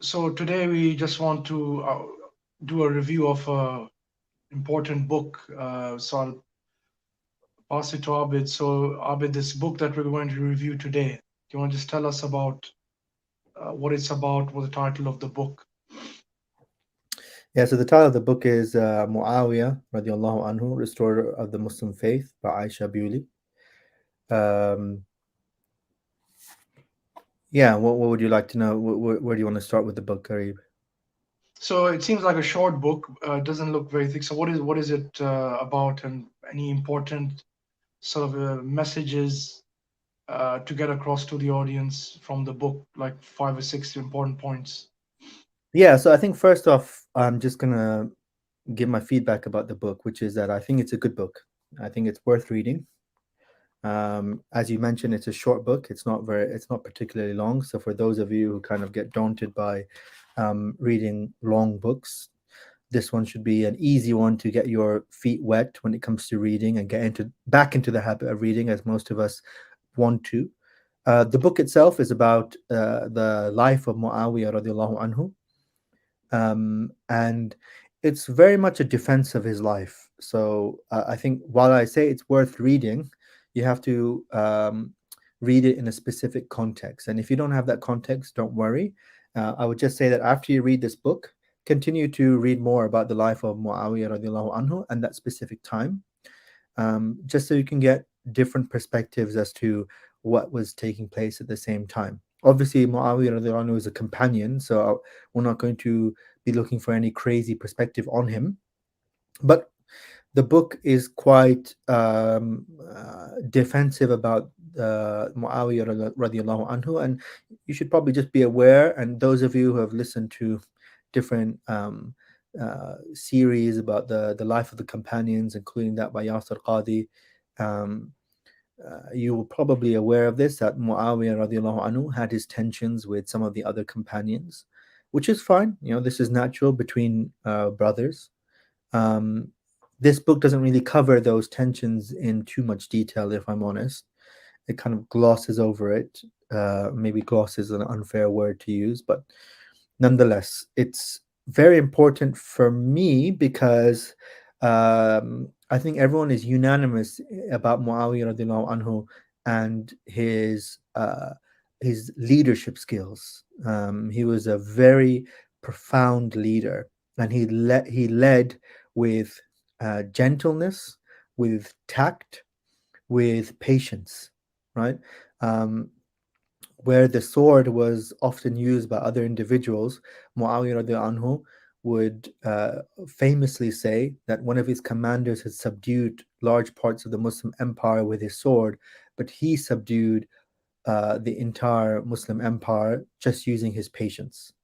So today we just want to do a review of a important book. So I'll pass it to Abid. So Abid, this book that we're going to review today, do you want to just tell us about what it's about, what the title of the book? Yeah, so the title of the book is Muawiyah radiallahu anhu, Restorer of the Muslim Faith by Aisha Bewley. Um, yeah, what would you like to know? Where do you want to start with the book, Kareeb? So it seems like a short book. It doesn't look very thick. So what is it about, and any important sort of messages to get across to the audience from the book, like five or six important points? Yeah, so I think first off, I'm just gonna give my feedback about the book, which is that I think it's a good book. I think it's worth reading. As you mentioned, it's a short book. It's not particularly long. So for those of you who kind of get daunted by reading long books, this one should be an easy one to get your feet wet when it comes to reading and get into back into the habit of reading, as most of us want to. The book itself is about the life of Muawiyah radiallahu anhu, and it's very much a defense of his life. So I think while I say it's worth reading, you have to read it in a specific context. And if you don't have that context, don't worry. I would just say that after you read this book, continue to read more about the life of Muawiyah radiallahu anhu and that specific time, just so you can get different perspectives as to what was taking place at the same time. Obviously, Muawiyah radiallahu anhu is a companion, so we're not going to be looking for any crazy perspective on him. But the book is quite defensive about Muawiyah radiallahu anhu, and you should probably just be aware. And those of you who have listened to different series about the life of the companions, including that by Yasir Qadi, um, you were probably aware of this, that Muawiyah radiallahu anhu had his tensions with some of the other companions, which is fine. You know, this is natural between brothers. Um, this book doesn't really cover those tensions in too much detail, if I'm honest. It kind of glosses over it. Maybe gloss is an unfair word to use, but nonetheless, it's very important for me because I think everyone is unanimous about Muawiyah radiallahu anhu and his leadership skills. He was a very profound leader, and he led with gentleness, with tact, with patience, right? Um, where the sword was often used by other individuals, Muawiyah radiallahu anhu would famously say that one of his commanders had subdued large parts of the Muslim empire with his sword, but he subdued the entire Muslim empire just using his patience.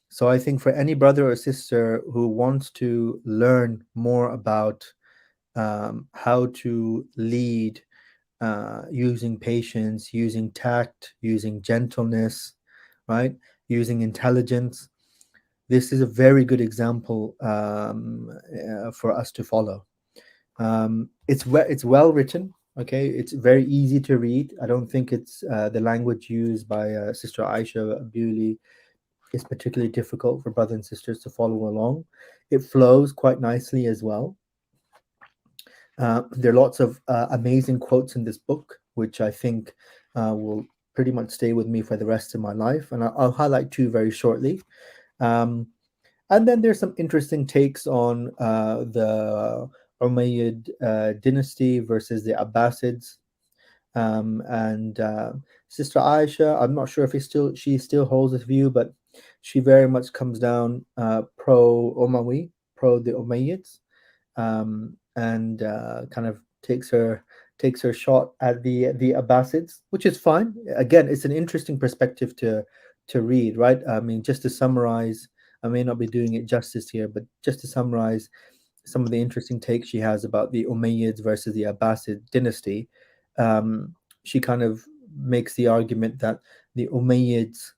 So I think for any brother or sister who wants to learn more about how to lead using patience, using tact, using gentleness, right? Using intelligence. This is a very good example for us to follow. It's well written. Okay, it's very easy to read. I don't think it's the language used by Sister Aisha Bewley is particularly difficult for brothers and sisters to follow along. It flows quite nicely as well. There are lots of amazing quotes in this book, which I think will pretty much stay with me for the rest of my life. And I'll highlight two very shortly. Um, and then there's some interesting takes on the Umayyad dynasty versus the Abbasids. And Sister Aisha, I'm not sure if she still holds this view, but she very much comes down pro Umawi, pro the Umayyads, and kind of takes her shot at the Abbasids, which is fine. Again, it's an interesting perspective to read, right? I mean, just to summarize, I may not be doing it justice here, but just to summarize some of the interesting takes she has about the Umayyads versus the Abbasid dynasty. Um, she kind of makes the argument that the Umayyads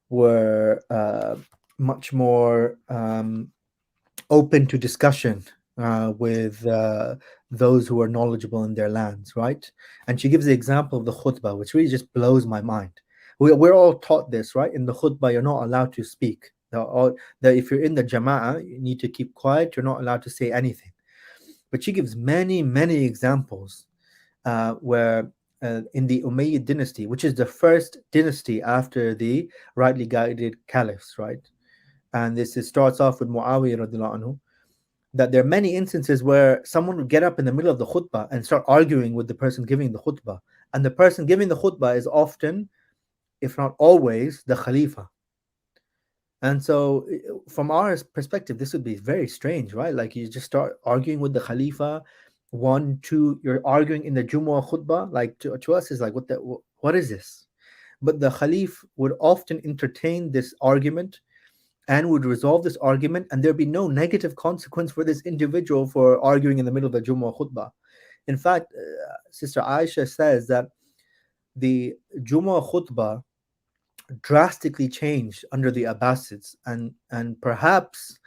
were much more open to discussion with those who are knowledgeable in their lands, right? And she gives the example of the khutbah, which really just blows my mind. We're all taught this, right? In the khutbah, you're not allowed to speak. That if you're in the jama'ah, you need to keep quiet. You're not allowed to say anything. But she gives many, many examples where in the Umayyad dynasty, which is the first dynasty after the rightly guided caliphs, right? And starts off with Muawiyah radiallahu anhu, that there are many instances where someone would get up in the middle of the khutbah and start arguing with the person giving the khutbah. And the person giving the khutbah is often, if not always, the Khalifa. And so, from our perspective, this would be very strange, right? Like you just start arguing with the Khalifa. One, two, you're arguing in the Jumu'ah khutbah. Like to us, is like, what is this? But the Khalif would often entertain this argument and would resolve this argument, and there'd be no negative consequence for this individual for arguing in the middle of the Jumu'ah khutbah. In fact, Sister Aisha says that the Jumu'ah khutbah drastically changed under the Abbasids, and perhaps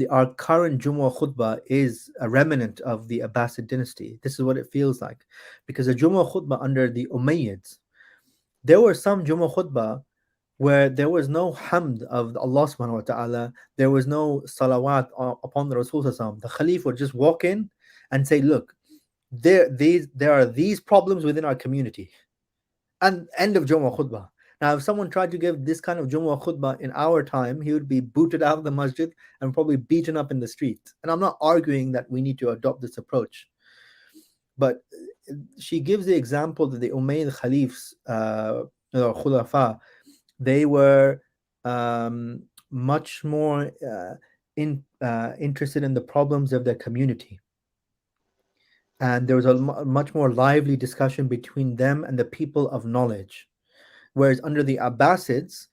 our current Jumu'ah khutbah is a remnant of the Abbasid dynasty. This is what it feels like, because the Jumu'ah khutbah under the Umayyads, there were some Jumu'ah khutbah where there was no hamd of Allah subhanahu wa ta'ala, there was no salawat upon the Rasul sallallahu alaihi wasallam. The Khalif would just walk in and say, look, there are these problems within our community, and end of Jumu'ah khutbah. Now, if someone tried to give this kind of Jumu'ah khutbah in our time, he would be booted out of the masjid and probably beaten up in the street. And I'm not arguing that we need to adopt this approach, but she gives the example that the Umayyad Khalifs, or Khulafa, they were much more interested in the problems of their community. And there was a much more lively discussion between them and the people of knowledge. Whereas under the Abbasids,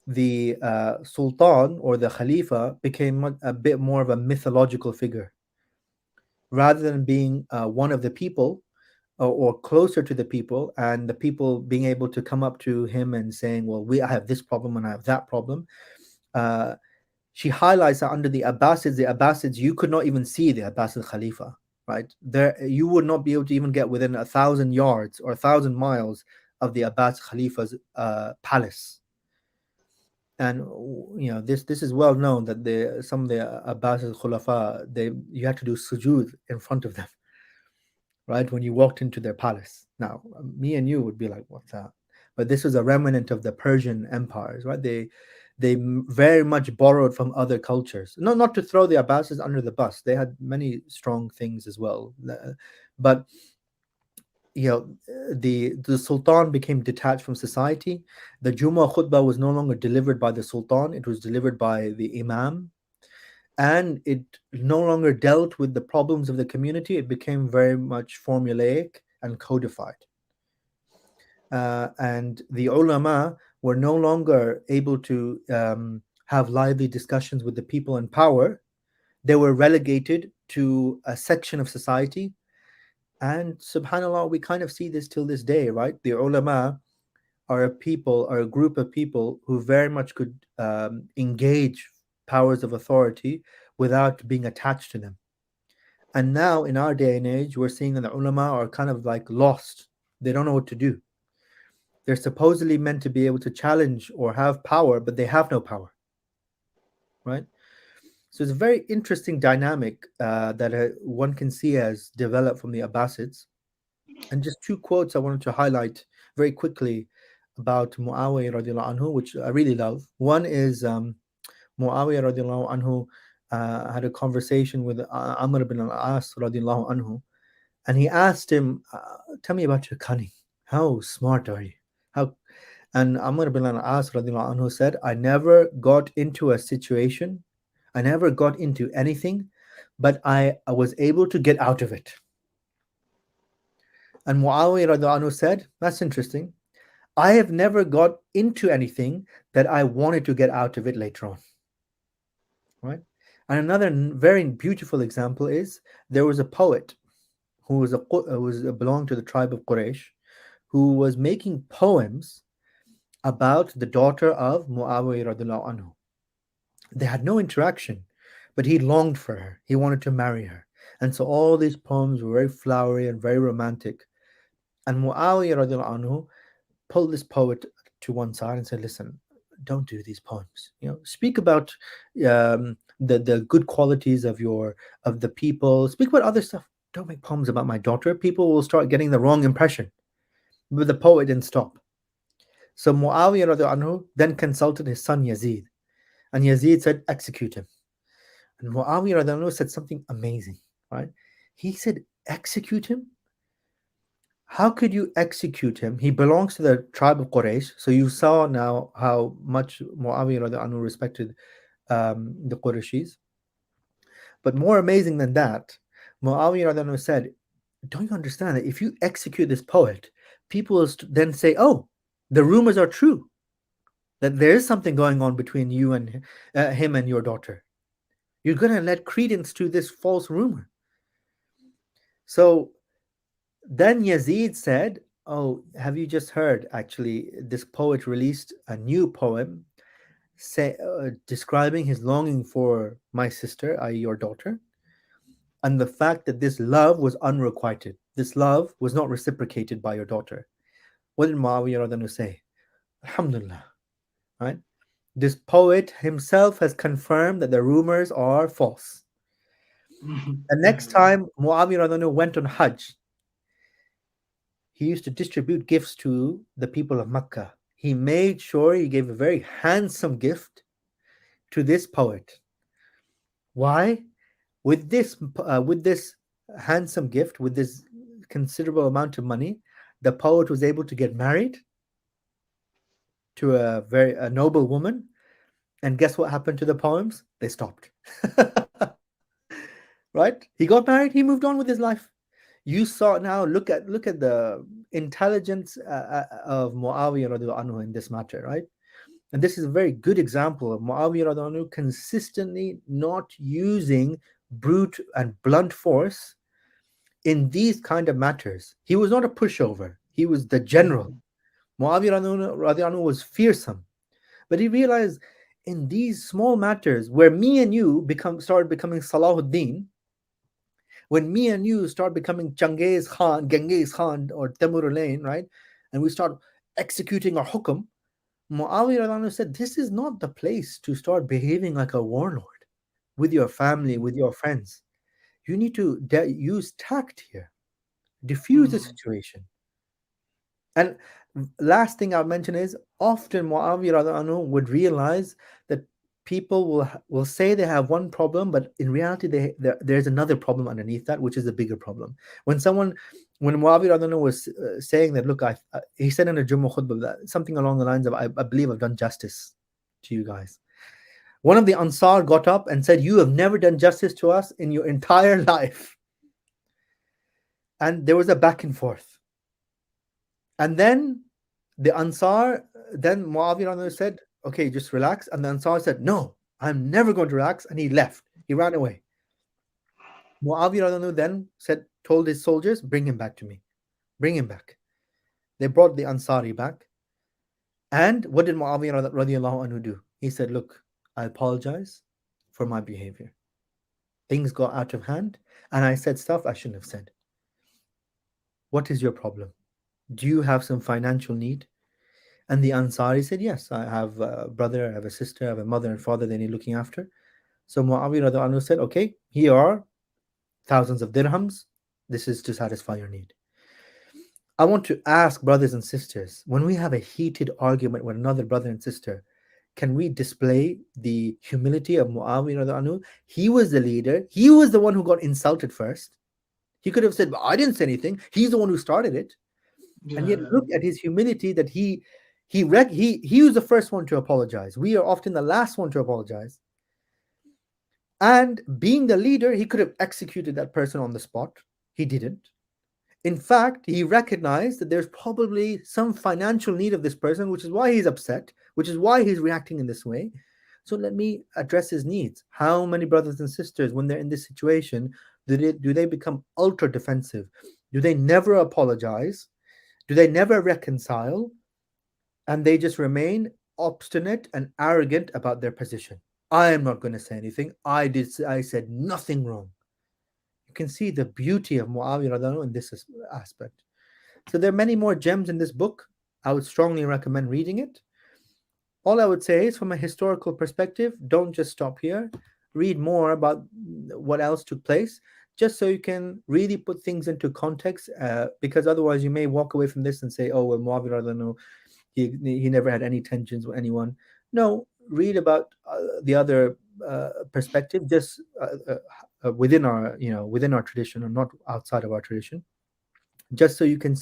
the Sultan or the Khalifa became a bit more of a mythological figure. Rather than being one of the people, or closer to the people, and the people being able to come up to him and saying, well, I have this problem and I have that problem. She highlights that under the Abbasids, you could not even see the Abbasid Khalifa, right? There, you would not be able to even get within 1,000 yards or 1,000 miles of the Abbas Khalifa's palace. And this is well known that some of the Abbasid Khulafa, you had to do sujood in front of them, right? When you walked into their palace. Now, me and you would be like, what's that? But this was a remnant of the Persian empires, right? They very much borrowed from other cultures. No, not to throw the Abbasids under the bus. They had many strong things as well. But the Sultan became detached from society. The Jummah khutbah was no longer delivered by the Sultan, it was delivered by the Imam. And it no longer dealt with the problems of the community. It became very much formulaic and codified. And the ulama were no longer able to have lively discussions with the people in power. They were relegated to a section of society. And subhanAllah, we kind of see this till this day, right? The ulama are a group of people who very much could engage powers of authority without being attached to them. And now in our day and age, we're seeing that the ulama are kind of like lost. They don't know what to do. They're supposedly meant to be able to challenge or have power, but they have no power, right? So it's a very interesting dynamic that one can see as developed from the Abbasids. And just two quotes I wanted to highlight very quickly about Muawiyah radiallahu anhu, which I really love. One is Muawiyah radiallahu anhu had a conversation with Amr ibn al-As radiallahu anhu, and he asked him, tell me about your cunning. How smart are you? And Amr ibn al-As radiallahu anhu said, I never got into a situation, I never got into anything, but I was able to get out of it. And Muawiyah radiallahu anhu said, that's interesting. I have never got into anything that I wanted to get out of it later on. Right? And another very beautiful example is there was a poet who belonged to the tribe of Quraysh, who was making poems about the daughter of Muawiyah radiallahu anhu. They had no interaction, but he longed for her. He wanted to marry her. And so all these poems were very flowery and very romantic. And Muawiyah radiallahu anhu pulled this poet to one side and said, "Listen, don't do these poems. Speak about the good qualities of the people. Speak about other stuff. Don't make poems about my daughter. People will start getting the wrong impression." But the poet didn't stop. So Muawiyah radiallahu anhu then consulted his son Yazid, and Yazid said, "Execute him." And Muawiyah radiallahu anhu said something amazing, right? He said, "Execute him? How could you execute him? He belongs to the tribe of Quraysh." So you saw now how much Muawiyah radiallahu anhu respected the Qurayshis. But more amazing than that, Muawiyah radiallahu anhu said, "Don't you understand that if you execute this poet, people will then say, oh, the rumors are true, that there is something going on between you and him and your daughter. You're going to let credence to this false rumor." So then Yazid said, "Oh, have you just heard? Actually, this poet released a new poem describing his longing for my sister, i.e., your daughter, and the fact that this love was unrequited. This love was not reciprocated by your daughter." What did Muawiyah radiallahu anhu say? Alhamdulillah, right? This poet himself has confirmed that the rumors are false. The next Yeah. time Muawiyah radiallahu anhu went on Hajj, he used to distribute gifts to the people of Mecca. He made sure he gave a very handsome gift to this poet. Why? With this handsome gift, with this considerable amount of money, the poet was able to get married to a noble woman. And guess what happened to the poems? They stopped. Right? He got married. He moved on with his life. You saw now. Look at the intelligence of Muawiyah radiallahu anhu in this matter, right? And this is a very good example of Muawiyah radiallahu anhu consistently not using brute and blunt force in these kind of matters. He was not a pushover. He was the general. Muawiyah radiallahu anhu was fearsome, but he realized in these small matters where me and you start becoming Salahuddin, when me and you start becoming Genghis Khan, or Temur Lane, right? And we start executing our hukum, Muawiyah radiallahu anhu said, this is not the place to start behaving like a warlord with your family, with your friends. You need to use tact here, diffuse the Mhm. situation. And last thing I'll mention is often Muawiyah radiallahu anhu would realize that people will say they have one problem, but in reality there's another problem underneath that, which is a bigger problem. When Muawiyah radiallahu anhu was saying that, look, he said in a Jummah khutbah that something along the lines of, I believe I've done justice to you guys. One of the Ansar got up and said, you have never done justice to us in your entire life. And there was a back and forth. And then the Ansar, then Muawiyah said, okay, just relax. And the Ansar said, no, I'm never going to relax. And he left. He ran away. Muawiyah then told his soldiers, bring him back to me. Bring him back. They brought the Ansari back. And what did Muawiyah radiallahu anhu do? He said, look, I apologize for my behavior. Things got out of hand, and I said stuff I shouldn't have said. What is your problem? Do you have some financial need? And the Ansari said, yes, I have a brother, I have a sister, I have a mother and father they need looking after. So Muawiyah radiallahu anhu said, okay, here are thousands of dirhams. This is to satisfy your need. I want to ask brothers and sisters, when we have a heated argument with another brother and sister, can we display the humility of Muawiyah radiallahu anhu? He was the leader. He was the one who got insulted first. He could have said, well, I didn't say anything. He's the one who started it. And yet Yeah. look at his humility, that he was the first one to apologize. We are often the last one to apologize. And being the leader, he could have executed that person on the spot. He didn't. In fact, he recognized that there's probably some financial need of this person, which is why he's upset, which is why he's reacting in this way. So let me address his needs. How many brothers and sisters, when they're in this situation, do they become ultra defensive? Do they never apologize? Do they never reconcile? And they just remain obstinate and arrogant about their position. I am not going to say anything. I said nothing wrong. You can see the beauty of Muawiyah radiallahu anhu in this aspect. So there are many more gems in this book. I would strongly recommend reading it. All I would say is, from a historical perspective, don't just stop here. Read more about what else took place, just so you can really put things into context. Because otherwise, you may walk away from this and say, "Oh, well, Muawiyah, I don't know, he never had any tensions with anyone." No, read about the other perspective, just within our, within our tradition, or not outside of our tradition, just so you can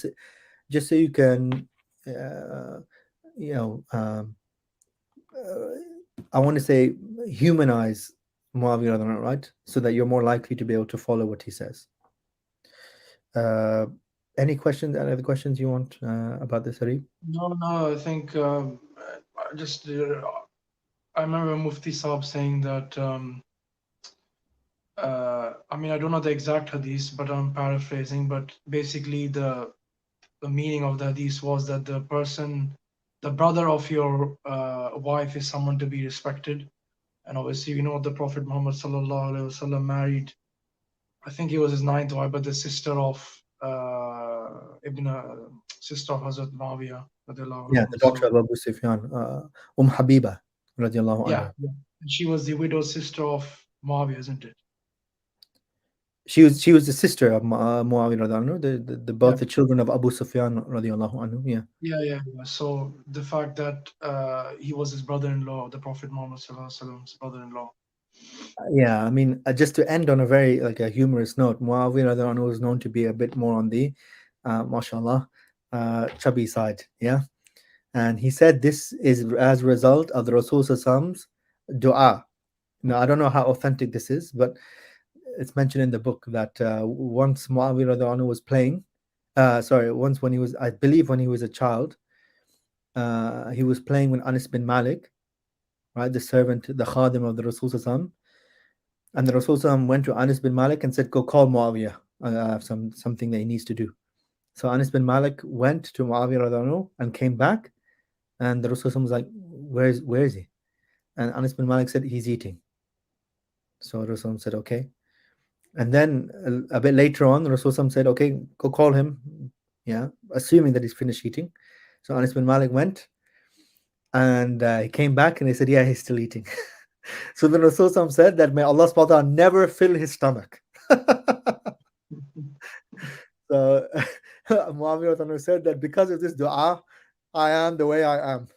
just so you can uh, you know um, I want to say humanize Muawiyah, right? So that you're more likely to be able to follow what he says. Uh, any questions? Any other questions you want about this, Harry? No, no, I think I just I remember Mufti Saab saying that. I mean, I don't know the exact hadith, but I'm paraphrasing. But basically, the meaning of the hadith was that the brother of your wife is someone to be respected. And obviously, we know the Prophet Muhammad sallallahu alaihi wasallam married. I think he was his ninth wife, but the sister of Ibn sister of Hazrat Muawiyah radiallahu Yeah, anhu. the daughter So of Abu Sufyan, Habiba, radiallahu yeah, anha. yeah, and she was the widowed sister of Muawiyah, isn't it? She was the sister of Muawiyah radiallahu anhu, the Yeah. both the children of Abu Sufyan radiallahu anhu. Yeah. Yeah, yeah, yeah. So the fact that he was his brother-in-law, the Prophet Muhammad sallallahu alaihi wasallam's brother-in-law. Yeah, I mean, just to end on a very like a humorous note, Muawiyah radiallahu anhu was known to be a bit more on the, mashallah, chubby side. Yeah, and he said this is as a result of the Rasul's dua. Now, I don't know how authentic this is, but it's mentioned in the book that once Muawiyah radiallahu anhu was playing, sorry, once when he was, I believe, when he was a child, he was playing with Anas bin Malik, right, the servant, the khadim of the Rasul, and the Rasul went to Anas bin Malik and said, "Go call Muawiyah. I have something that he needs to do." So Anas bin Malik went to Muawiyah radiallahu anhu and came back, and the Rasul was like, where is he?" And Anas bin Malik said, "He's eating." So Rasul said, "Okay." And then a bit later on, the Rasul said, "Okay, go call him." Yeah, assuming that he's finished eating. So Anas bin Malik went, and he came back and he said, "Yeah, he's still eating." So the Rasul said that may Allah subhanahu wa ta'ala never fill his stomach. So Muawiyah said that because of this dua, I am the way I am.